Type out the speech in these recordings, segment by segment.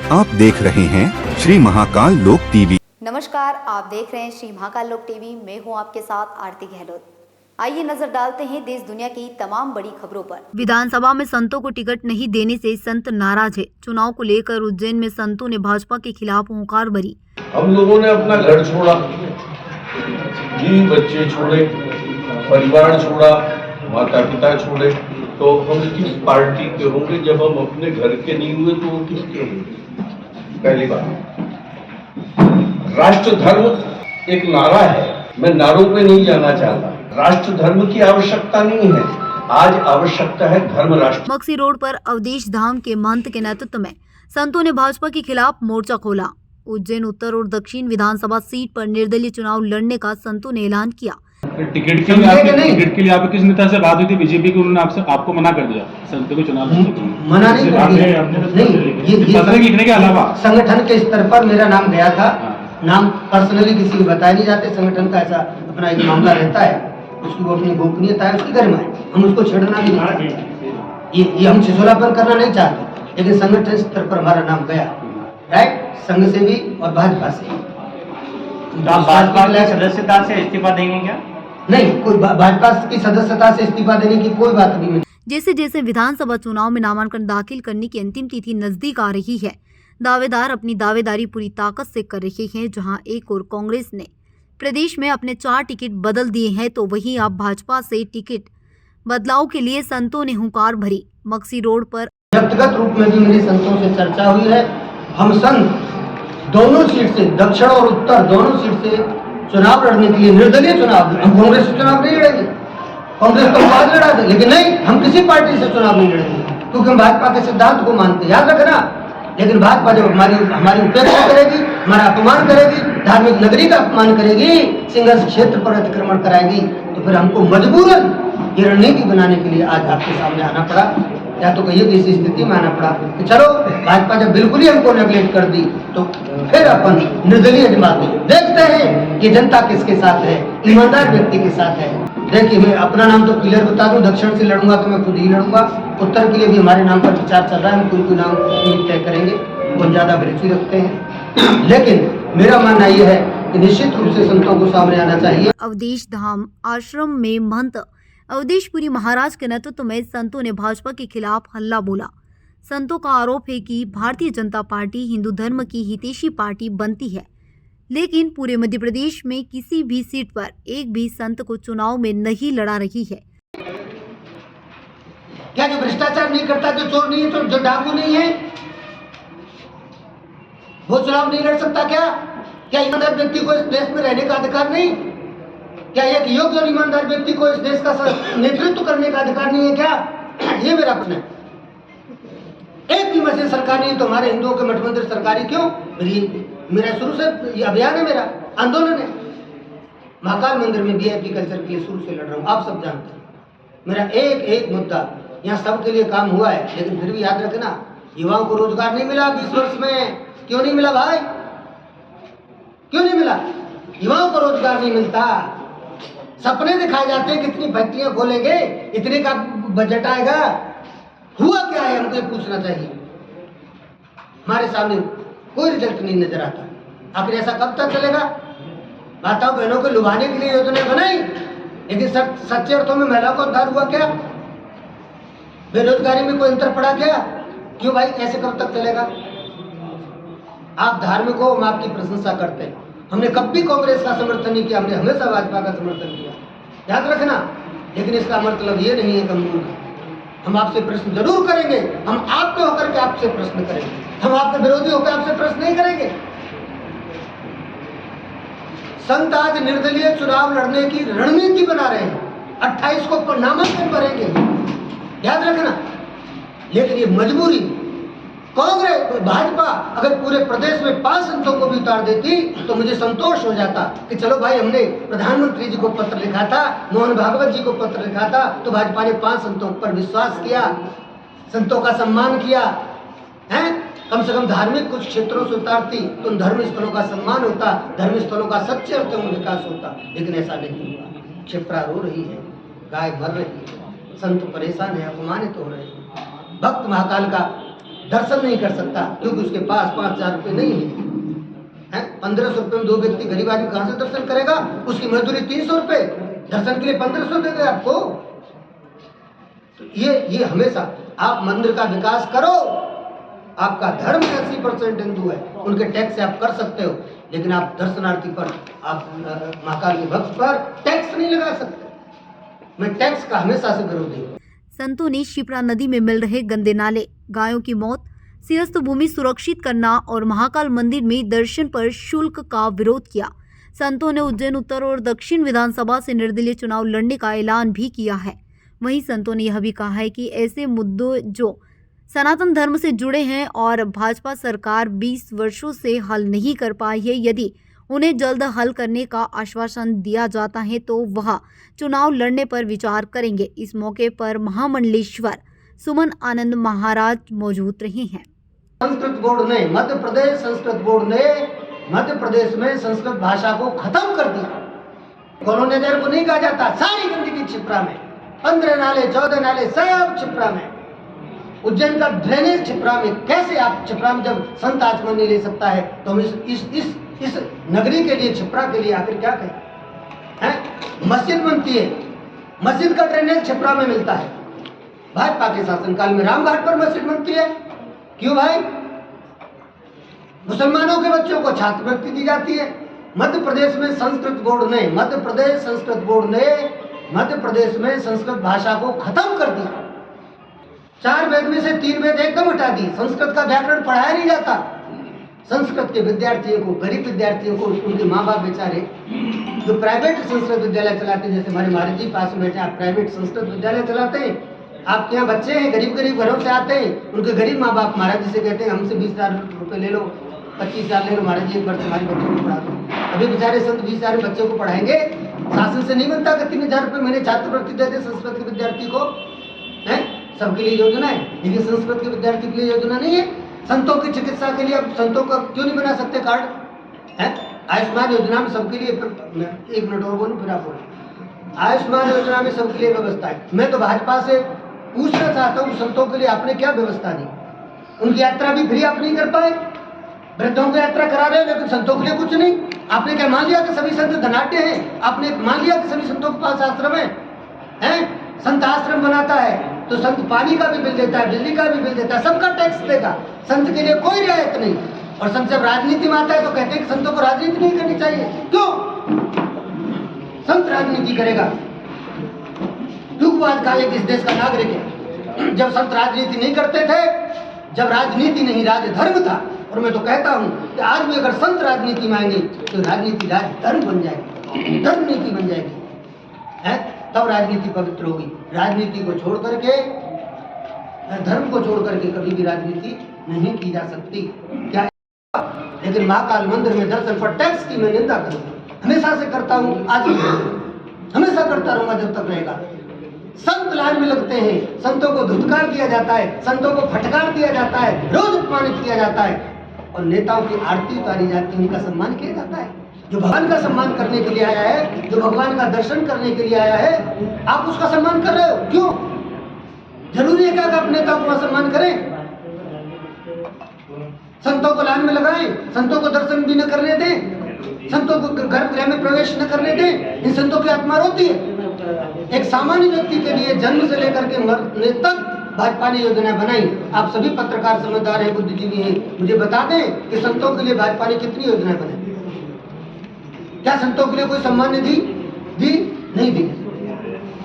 आप देख रहे हैं श्री महाकाल लोक टीवी। नमस्कार, आप देख रहे हैं श्री महाकाल लोक टीवी। मैं हूं आपके साथ आरती गहलोत। आइए नजर डालते हैं देश दुनिया की तमाम बड़ी खबरों पर। विधानसभा में संतों को टिकट नहीं देने से संत नाराज है। चुनाव को लेकर उज्जैन में संतों ने भाजपा के खिलाफ हुंकार भरी। हम लोगों ने अपना घर छोड़ा, बीवी बच्चे छोड़े, परिवार छोड़ा, माता पिता छोड़े, तो हम किस पार्टी के होंगे? जब हम अपने घर के नहीं हुए तो वो किसके होंगे? पहली बात, राष्ट्र धर्म एक नारा है, मैं नारों पे नहीं जाना चाहता। राष्ट्र धर्म की आवश्यकता नहीं है, आज आवश्यकता है धर्म राष्ट्र। मक्सी रोड पर अवधेश धाम के महंत के नेतृत्व में संतों ने भाजपा के खिलाफ मोर्चा खोला। उज्जैन उत्तर और दक्षिण विधानसभा सीट पर निर्दलीय चुनाव लड़ने का संतों ने ऐलान किया। टिकट के लिए आप किस नेता से बात हुई थी? बीजेपी को उन्होंने आपको मना कर दिया संतों को चुनाव मना नहीं कर दिया। नहीं, पत्र लिखने के अलावा संगठन के स्तर पर मेरा नाम गया था। नाम पर्सनली किसी को बताए नहीं जाते। संगठन का ऐसा अपना एक मामला रहता है, उसकी वो अपनी गोपनीयता है, उसकी गरिमा है, हम उसको छेड़ना नहीं चाहते। ये हम छिछोलापन करना नहीं चाहते, लेकिन संगठन स्तर पर हमारा नाम गया, राइट, संघ से भी और भाजपा से। भाजपा की सदस्यता से इस्तीफा देंगे क्या? नहीं, कोई भाजपा की सदस्यता से इस्तीफा देने की कोई बात नहीं। जैसे जैसे विधानसभा चुनाव में नामांकन दाखिल करने की अंतिम तिथि नजदीक आ रही है, दावेदार अपनी दावेदारी पूरी ताकत से कर रहे हैं। जहां एक और कांग्रेस ने प्रदेश में अपने 4 टिकट बदल दिए हैं, तो वहीं अब भाजपा से टिकट बदलाव के लिए संतों ने हुंकार भरी। मक्सी रोड पर व्यक्तिगत रूप में भी मेरी संतों से चर्चा हुई है। हम संत दोनों सीट से, दक्षिण और उत्तर दोनों सीट से चुनाव लड़ने के लिए निर्दलीय चुनाव, हम कांग्रेस से चुनाव नहीं लड़ेंगे। कांग्रेस तो बाद लड़ा दे, लेकिन नहीं, हम किसी पार्टी से चुनाव नहीं लड़ेंगे, क्योंकि हम भाजपा के सिद्धांत को मानते, याद रखना। लेकिन भाजपा जब हमारी उपेक्षा करेगी, हमारा अपमान करेगी, धार्मिक नगरी का अपमान करेगी, सिंघर्ष क्षेत्र पर अतिक्रमण कराएगी, तो फिर हमको मजबूरन ये रणनीति बनाने के लिए आज आपके सामने आना पड़ा, या तो कहिए कि इस स्थिति में आना पड़ा कि चलो भाजपा जब बिल्कुल ही हमको नेगलेक्ट कर दी, तो फिर अपन निर्दलीय जमाते देखते हैं कि जनता किसके साथ है, ईमानदार व्यक्ति के साथ है। देखिए, मैं अपना नाम तो क्लियर बता दूं, दक्षिण से लड़ूंगा तो मैं खुद ही लड़ूंगा। उत्तर के लिए भी हमारे नाम पर विचार चल रहा है, हम कोई नाम तय करेंगे, वो ज्यादा रुचि रखते हैं। लेकिन मेरा मानना यह है कि निश्चित रूप से संतों को सामने आना चाहिए। अवधेश धाम आश्रम में महंत अवधेशपुरी महाराज के नेतृत्व में संतों ने भाजपा के खिलाफ हल्ला बोला। संतों का आरोप है कि भारतीय जनता पार्टी हिंदू धर्म की हितैषी पार्टी बनती है, लेकिन पूरे मध्य प्रदेश में किसी भी सीट पर एक भी संत को चुनाव में नहीं लड़ा रही है। क्या जो भ्रष्टाचार नहीं करता, जो चोर नहीं है, तो जो डाकू नहीं है, वो चुनाव नहीं लड़ सकता? क्या ईमानदार व्यक्ति को इस देश में रहने का अधिकार नहीं? क्या एक योग्य और ईमानदार व्यक्ति को इस देश का नेतृत्व करने का अधिकार नहीं है? क्या ये मेरा प्रश्न है। एक भी मस्जिद सरकार नहीं तो हमारे हिंदुओं के मठ मंदिर सरकारी क्यों? मेरा शुरू से ये अभियान है, मेरा आंदोलन है। महाकाल मंदिर में वीआईपी कल्चर के लिए शुरू से लड़ रहा हूँ, आप सब जानते हैं। मेरा एक एक मुद्दा यहाँ सबके लिए काम हुआ है, लेकिन फिर भी याद रखना, युवाओं को रोजगार नहीं मिला 20 वर्ष में। क्यों नहीं मिला भाई? क्यों नहीं मिला? युवाओं को रोजगार नहीं मिलता। सपने दिखाए जाते हैं, कितनी फैक्ट्रियां खोलेंगे, इतने का बजट आएगा, हुआ क्या है हमको ये पूछना चाहिए। हमारे सामने कोई रिजल्ट नहीं नजर आता। आखिर ऐसा कब तक चलेगा? माताओं बहनों को लुभाने के लिए योजना बनाई, लेकिन सच्चे अर्थों में महिलाओं का उद्धार हुआ क्या? बेरोजगारी में कोई अंतर पड़ा क्या? क्यों भाई, ऐसे कब तक चलेगा? आप धार्मिक हो, हम आपकी प्रशंसा करते हैं। हमने कभी कांग्रेस का समर्थन नहीं किया, हमने हमेशा भाजपा का समर्थन किया, याद रखना। लेकिन इसका मतलब ये नहीं है कि हम आपसे प्रश्न जरूर करेंगे, हम आपके होकर के आपसे प्रश्न करेंगे, हम आपके विरोधी होकर आपसे प्रश्न नहीं करेंगे। संत आज निर्दलीय चुनाव लड़ने की रणनीति बना रहे हैं, 28 को नामांकन भरेंगे, याद रखना। लेकिन ये मजबूरी, कांग्रेस भाजपा अगर पूरे प्रदेश में 5 संतों को भी उतार देती तो मुझे संतोष हो जाता कि चलो भाई, हमने प्रधानमंत्री जी को पत्र लिखा था, मोहन भागवत जी को पत्र लिखा था, तो भाजपा ने 5 संतों पर विश्वास किया, संतों का सम्मान किया है। कम से कम धार्मिक कुछ क्षेत्रों से उतारती तो उन धर्म स्थलों का सम्मान होता, धर्म स्थलों का सच्चे अर्थों में विकास होता। लेकिन ऐसा नहीं हुआ। क्षिप्रा रो रही है, गाय मर रही है, संत परेशान है, अपमानित हो रहे हैं। भक्त महाकाल का दर्शन नहीं कर सकता क्योंकि उसके पास 5,000 रुपये नहीं है। 1500 रुपये में दो व्यक्ति गरीब आदमी कहाँ से दर्शन करेगा? उसकी मजदूरी 300 रुपये, दर्शन के लिए 1500 दे दे आपको। तो ये हमेशा आप मंदिर का विकास करो। आपका धर्म 80% हिंदू है, उनके टैक्स से आप कर सकते हो, लेकिन आप दर्शनार्थी पर, आप महाकाल के भक्त पर टैक्स नहीं लगा सकते। मैं टैक्स का हमेशा से विरोधी हूँ। संतों ने शिप्रा नदी में मिल रहे गंदे नाले, गायों की मौत, सिरस्त भूमि सुरक्षित करना और महाकाल मंदिर में दर्शन पर शुल्क का विरोध किया। संतों ने उज्जैन उत्तर और दक्षिण विधानसभा से निर्दलीय चुनाव लड़ने का ऐलान भी किया है। वहीं संतों ने यह भी कहा है कि ऐसे मुद्दों जो सनातन धर्म से जुड़े हैं और भाजपा सरकार 20 वर्षों से हल नहीं कर पाई है, यदि उन्हें जल्द हल करने का आश्वासन दिया जाता है तो वह चुनाव लड़ने पर विचार करेंगे। इस मौके पर महामंडलेश्वर सुमन आनंद महाराज मौजूद रहे हैं। संस्कृत बोर्ड ने, मध्य प्रदेश संस्कृत बोर्ड ने मध्य प्रदेश में संस्कृत भाषा को खत्म कर दिया। कॉलोनाइजर को नहीं कहा जाता, सारी गंदगी छिपरा में, 15 नाले 14 नाले सब छिपरा में। उज्जैन का ड्रेनेज छिपरा में, कैसे आप छिपरा में जब संत आचमन नहीं ले सकता है तो हम इस नगरी के लिए, छिपरा के लिए आखिर क्या कहें? मस्जिद बनती है, मस्जिद का ड्रेनेज छिपरा में मिलता है। भाजपा के शासनकाल में रामघाट पर मस्जिद बनती है, क्यों भाई? मुसलमानों के बच्चों को छात्रवृत्ति दी जाती है। मध्य प्रदेश में संस्कृत बोर्ड ने, मध्य प्रदेश संस्कृत बोर्ड ने मध्य प्रदेश में संस्कृत भाषा को खत्म कर दिया। 4 वेद में से 3 वेद एकदम हटा दी। संस्कृत का व्याकरण पढ़ाया नहीं जाता। संस्कृत के विद्यार्थियों को, गरीब विद्यार्थियों को, उनके माँ बाप बेचारे जो प्राइवेट संस्कृत विद्यालय चलाते हैं, जैसे हमारे महाराज जी पास में बैठे, आप प्राइवेट संस्कृत विद्यालय चलाते हैं, आपके यहाँ बच्चे हैं गरीब गरीब घरों से आते हैं, उनके गरीब माँ बाप महाराज जी से कहते हैं हमसे 20,000 रुपये ले लो, 25,000 ले लो, महाराज जी एक वर्ष हमारे बच्चों को पढ़ा दो। अभी बेचारे संत 20,000 बच्चों को पढ़ाएंगे, शासन से नहीं बनता कि 3,000 रुपये महीने छात्रवृत्ति देते संस्कृत के विद्यार्थी को। है सबके लिए योजना है, लेकिन संस्कृत के विद्यार्थी के लिए योजना नहीं है। संतों की चिकित्सा के लिए अब संतों का क्यों नहीं बना सकते कार्ड? है आयुष्मान योजना में सबके लिए, 1 मिनट और बोलूं फिर आप बोलो। आयुष्मान योजना में सबके लिए व्यवस्था है। मैं तो भाजपा से पूछना चाहता हूँ, संतों के लिए आपने क्या व्यवस्था दी? उनकी यात्रा भी फ्री आप नहीं कर पाए। वृद्धों को यात्रा करा रहे हैं, लेकिन संतों के लिए कुछ नहीं। आपने क्या मान लिया कि सभी संत धनाढ्य हैं? आपने मान लिया कि सभी संतों के पास आश्रम है? संत आश्रम बनाता है तो संत पानी का भी बिल देता है, बिजली का भी बिल देता है, सबका टैक्स देगा। संत के लिए कोई रियायत नहीं। और संत जब राजनीति में आता है तो कहते हैं कि संतों को राजनीति नहीं करनी चाहिए। क्यों? संत राजनीति करेगा? युगवाद का एक इस देश का नागरिक है। जब संत राजनीति नहीं करते थे, जब राजनीति नहीं राजधर्म था, और मैं तो कहता हूं कि आज भी अगर संत राजनीति में आएंगे तो राजनीति राजधर्म बन जाएगी, धर्म नीति बन जाएगी, है तब राजनीति पवित्र होगी। राजनीति को छोड़ करके, धर्म को छोड़ करके कभी भी राजनीति नहीं की जा सकती। क्या? लेकिन महाकाल मंदिर में दर्शन पर टैक्स की मैं निंदा करूंगा, हमेशा से करता हूं, आज भी हमेशा करता रहूंगा जब तक रहेगा। संत लाइन में लगते हैं, संतों को धुतकार दिया जाता है, संतों को फटकार दिया जाता है, रोज अपमानित किया जाता है, और नेताओं की आरती उतारी जाती है, उनका सम्मान किया जाता है। जो भगवान का सम्मान करने के लिए आया है, जो भगवान का दर्शन करने के लिए आया है, आप उसका सम्मान कर रहे हो। क्यों? जरूरी है क्या कि आप नेताओं को सम्मान करें? संतों को लाइन में लगाएं, संतों को दर्शन भी न करने दें, संतों को गर्भगृह में प्रवेश न करने दें। इन संतों की आत्मा रोती है। एक सामान्य व्यक्ति के लिए जन्म से लेकर के मरने तक भाजपा ने योजना बनाई। आप सभी पत्रकार समझदार हैं, बुद्धिजीवी हैं, मुझे बता दें कि संतों के लिए भाजपा ने कितनी योजनाएं बनाई? क्या संतों के लिए कोई सम्मान निधि दी? नहीं दी।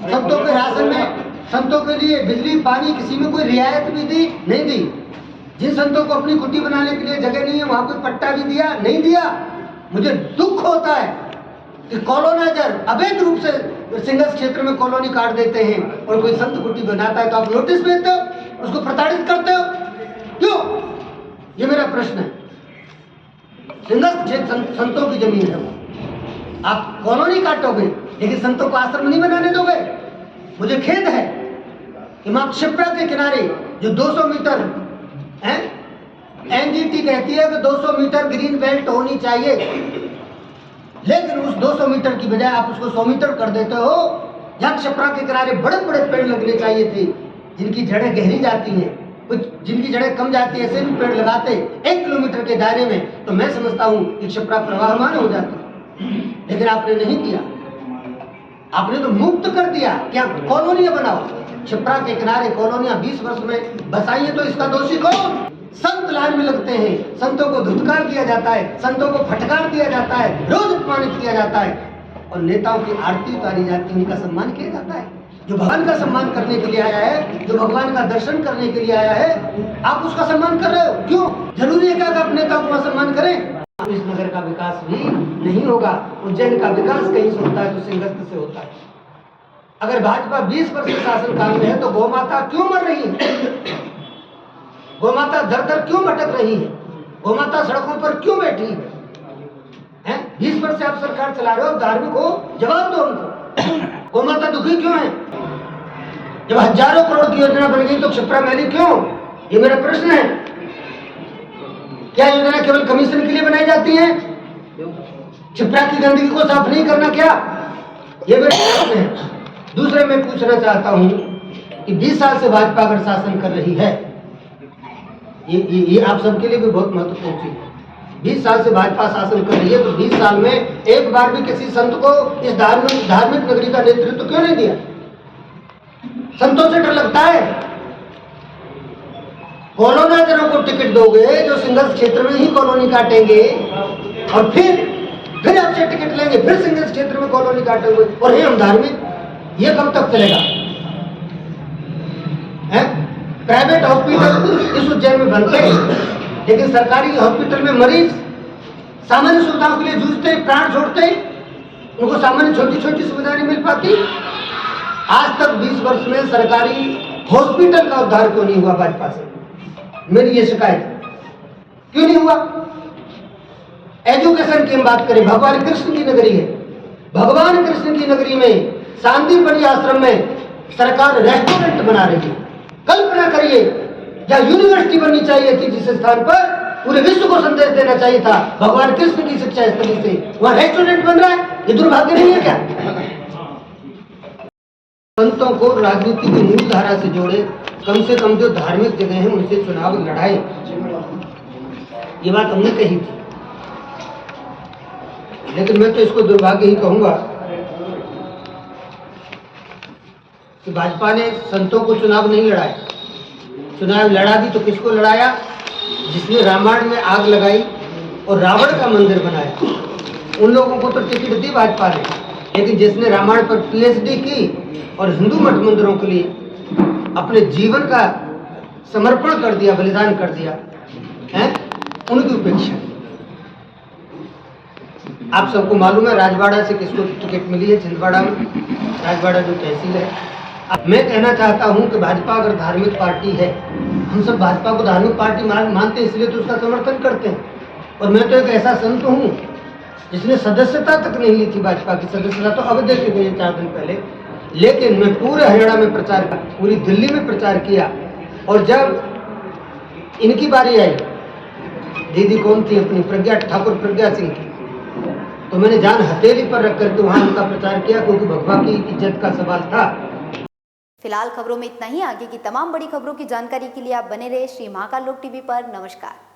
संतों के राशन में, संतों के लिए बिजली पानी किसी में कोई रियायत भी दी? नहीं दी। जिन संतों को अपनी कुटी बनाने के लिए जगह नहीं है, वहां कोई पट्टा भी दिया? नहीं दिया। मुझे दुख होता है कि कॉलोनाइजर अवैध रूप से सिंगस क्षेत्र में कॉलोनी काट देते हैं, और कोई संत कुटी बनाता है तो आप नोटिस भेजते हो, उसको प्रताड़ित करते हो। क्यों? ये मेरा प्रश्न है। सिंगस क्षेत्र संतों की जमीन है, वो आप कॉलोनी काटोगे लेकिन संतों को आश्रम नहीं बनाने दोगे। मुझे खेद है कि मां शिप्रा के किनारे जो 200 मीटर है, एनजीटी कहती है कि 200 मीटर ग्रीन बेल्ट होनी चाहिए, लेकिन उस 200 मीटर की बजाय आप उसको 100 मीटर कर देते हो। जहाँ शिप्रा के किनारे बड़े बड़े पेड़ लगने चाहिए थे, जिनकी जड़ें गहरी जाती हैं, कुछ जिनकी जड़ें कम जाती है ऐसे भी पेड़ लगाते 1 किलोमीटर के दायरे में, तो मैं समझता हूँ कि क्षिप्रा प्रवाहमान हो जाती। लेकिन आपने नहीं किया, आपने तो मुक्त कर दिया। क्या कॉलोनियां बनाओ, क्षिप्रा के किनारे कॉलोनियां 20 वर्ष में बसाई है, तो इसका दोषी कौन? संत लाइन में लगते हैं, संतों को धुतकार दिया जाता है, संतों को फटकार दिया जाता है, रोज अपमानित किया जाता है, और नेताओं की आरती उतारी जाती है, उनका सम्मान किया जाता है। जो भगवान का सम्मान करने के लिए आया है, जो भगवान का दर्शन करने के लिए आया है, आप उसका सम्मान कर रहे हो। क्यों जरूरी है क्या कि आप नेताओं का सम्मान करें? इस नगर का विकास भी नहीं होगा। उज्जैन का विकास कहीं से होता है तो सिंहस्थ से होता है। अगर भाजपा 20 वर्ष के शासन काल में है तो गौ माता क्यों मर रही है? गौ माता दर दर क्यों भटक रही है? गौ माता सड़कों पर क्यों बैठी है? 20 वर्ष से आप सरकार चला रहे हो, धार्मिक हो, जवाब दो उनको। गौ माता दुखी क्यों है? जब हजारों करोड़ की योजना बन गई तो क्षिप्रा मैली क्यों? ये मेरा प्रश्न है। क्या योजना केवल कमीशन के लिए बनाई जाती है? क्षिप्रा की गंदगी को साफ नहीं करना क्या? ये मेरा प्रश्न है। दूसरे मैं पूछना चाहता हूं कि 20 साल से भाजपा अगर शासन कर रही है, ये आप सबके लिए भी बहुत महत्वपूर्ण चीज है। 20 साल से भाजपा शासन कर रही है, तो 20 साल में एक बार भी किसी संत को इस धार्मिक नगरी का नेतृत्व क्यों नहीं दिया? संतों से डर लगता है। कॉलोनाइजरों को टिकट दोगे जो सिंगल्स क्षेत्र में ही कॉलोनी काटेंगे, और फिर आपसे टिकट लेंगे, फिर सिंगल्स क्षेत्र में कॉलोनी काटेंगे, और हम धार्मिक, ये कब तक चलेगा? प्राइवेट हॉस्पिटल इस उज्जैन में बनते हैं, लेकिन सरकारी हॉस्पिटल में मरीज सामान्य सुविधाओं के लिए जूझते, प्राण छोड़ते, उनको सामान्य छोटी छोटी सुविधाएं नहीं मिल पाती। आज तक 20 वर्ष में सरकारी हॉस्पिटल का उद्धार क्यों नहीं हुआ भाजपा से? मेरी ये शिकायत क्यों नहीं हुआ? एजुकेशन की हम बात करें, भगवान कृष्ण की नगरी है, भगवान कृष्ण की नगरी में शांतिपनी आश्रम में सरकार रेस्टोरेंट बना रही है। कल्पना करिए, या यूनिवर्सिटी बननी चाहिए थी जिस स्थान पर पूरे विश्व को संदेश देना चाहिए था भगवान कृष्ण की शिक्षा स्थली से, वहां रेस्टोरेंट बन रहा है। ये दुर्भाग्य नहीं है क्या? संतों को राजनीति की मूल धारा से जोड़े, कम से कम जो धार्मिक जगह है उनसे चुनाव लड़ाए, ये बात हमने कही थी। लेकिन मैं तो इसको दुर्भाग्य ही कहूंगा कि भाजपा ने संतों को चुनाव नहीं लड़ाया। चुनाव लड़ा दी तो किसको लड़ाया? जिसने रामायण में आग लगाई और रावण का मंदिर बनाया, उन लोगों को तो टिकट दी भाजपा ने। लेकिन जिसने रामायण पर PhD की और हिंदू मठ मंदिरों के लिए अपने जीवन का समर्पण कर दिया, बलिदान कर दिया है, उनकी उपेक्षा। आप सबको मालूम है राजवाड़ा से किसको टिकट मिली है? छिंदवाड़ा में, राजवाड़ा जो तहसील है। मैं कहना चाहता हूं कि भाजपा अगर धार्मिक पार्टी है, हम सब भाजपा को धार्मिक पार्टी मानते हैं, इसलिए तो उसका समर्थन करते हैं। और मैं तो एक ऐसा संत हूं जिसने सदस्यता तक नहीं ली थी भाजपा की। सदस्यता तो अब दे के गई 4 दिन पहले। लेकिन मैं पूरे हरियाणा में प्रचार किया, पूरी दिल्ली में प्रचार किया, और जब इनकी बारी आई, दीदी कौन थी अपनी, प्रज्ञा ठाकुर, प्रज्ञा सिंह की, तो मैंने जान हथेली पर रख करके वहां उनका प्रचार किया, क्योंकि भगवा की इज्जत का सवाल था। फिलहाल खबरों में इतना ही। आगे की तमाम बड़ी खबरों की जानकारी के लिए आप बने रहे श्री महाकाल लोक टीवी पर। नमस्कार।